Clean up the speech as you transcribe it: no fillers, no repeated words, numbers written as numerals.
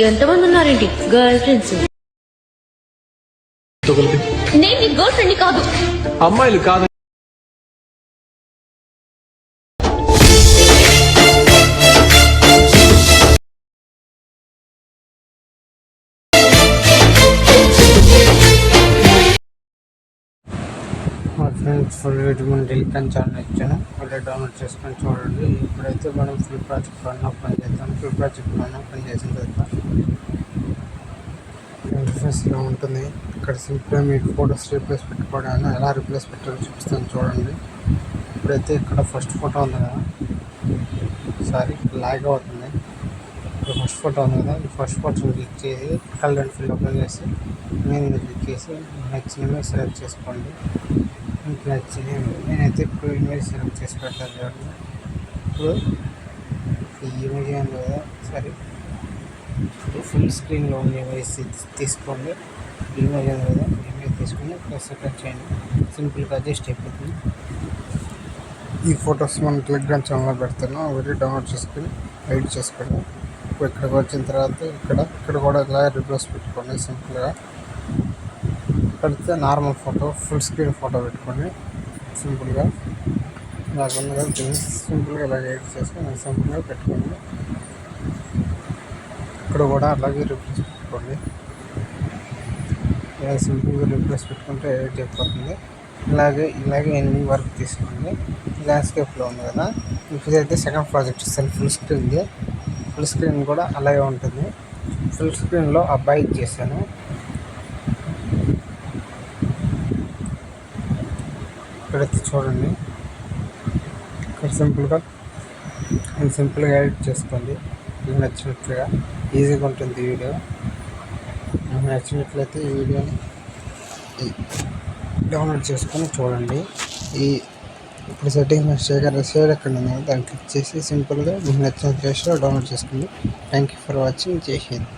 ఎంతమంది ఉన్నారేంటి girl friends? నేను నీ గర్ల్ ఫ్రెండ్ కాదు. అమ్మాయిలు కాదు. మా ఫ్రెండ్స్ ఫుల్ విటమిన్ టెలికాన్ ఛానల్ ఇచ్చాను, అలా డౌన్లోడ్ చేసుకొని చూడండి. ఇప్పుడైతే మనం ఫుల్ ప్రాజెక్ట్ పైన ఓపెన్ చేద్దాం. ఫుల్ ప్రాజెక్ట్ పైన ఓపెన్ చేసిన తర్వాత ఇంటర్ఫేస్లో ఉంటుంది. ఇక్కడ సింపుల్గా మీకు ఫోటోస్ రీప్లేస్ పెట్టుకోవడానికి ఎలా రీప్లేస్ పెట్టాలో చూపిస్తాను చూడండి. ఇప్పుడైతే ఇక్కడ ఫస్ట్ ఫోటో ఉంది కదా, సారీ లాగ్ అవుతుంది. ఇప్పుడు ఫస్ట్ ఫోటో ఉంది కదా, ఈ ఫస్ట్ ఫోటోని క్లిక్ చేసి కలర్ అండ్ ఫిల్ ఓపెన్ చేసి నేను క్లిక్ చేసి నచ్చినవి సెలెక్ట్ చేసుకోండి. మీకు నచ్చినవి నేనైతే ఇప్పుడు ఇమేజ్ సెలెక్ట్ చేసి పెడతాను చూడండి. ఇప్పుడు ఈ ఇమేజ్ ఏం కదా, సరే ఇప్పుడు ఫుల్ స్క్రీన్లో ఉన్న ఇమేజ్ తీసుకోండి. ఇమేజ్ ఏం కదా, ఇమేజ్ తీసుకొని ప్లస్ సెలెక్ట్ చేయండి. సింపుల్గా అడ్జస్ట్ అయిపోతుంది. ఈ ఫొటోస్ మనం టెలిగ్రామ్ ఛానల్లో పెడతాను, ఒకటి డౌన్లోడ్ చేసుకొని ఎడిట్ చేసుకోండి. ఇప్పుడు ఇక్కడికి వచ్చిన తర్వాత ఇక్కడ కూడా ఇలా రిప్లేస్ పెట్టుకోండి. సింపుల్గా పెడితే normal photo full screen photo పెట్టుకోండి. సింపుల్గా నాకు ఉంది కదా, దీన్ని సింపుల్గా ఇలా ఎడిట్ చేసుకొని సింపుల్గా పెట్టుకోండి. ఇక్కడ కూడా అలాగే రిప్లేస్ పెట్టుకోండి. ఇలా సింపుల్గా రిప్లేస్ పెట్టుకుంటే ఎడిట్ అయిపోతుంది. ఇలాగే ఎన్ని వర్క్ తీసుకోండి. ల్యాండ్స్కేప్లో ఉంది కదా, ఇప్పుడైతే సెకండ్ ప్రాజెక్ట్ ఇస్తాను ఫుల్ స్క్రీన్ కూడా అలాగే ఉంటుంది. ఫుల్ స్క్రీన్లో అబ్బాయి చేశాను. ఇక్కడైతే చూడండి, ఇక్కడ సింపుల్గా ఎడిట్ చేసుకోండి. మీకు నచ్చినట్లుగా ఈజీగా ఉంటుంది వీడియో. మీకు నచ్చినట్లయితే ఈ వీడియోని డౌన్లోడ్ చేసుకొని చూడండి. ఇప్పుడు సెట్టింగ్స్ షేర్ ఎక్కడ ఉందో దాన్ని క్లిక్ చేసి సింపుల్గా మీకు నచ్చిన ప్లేస్లో డౌన్లోడ్ చేసుకోండి. Thank you for watching. జై హింద్.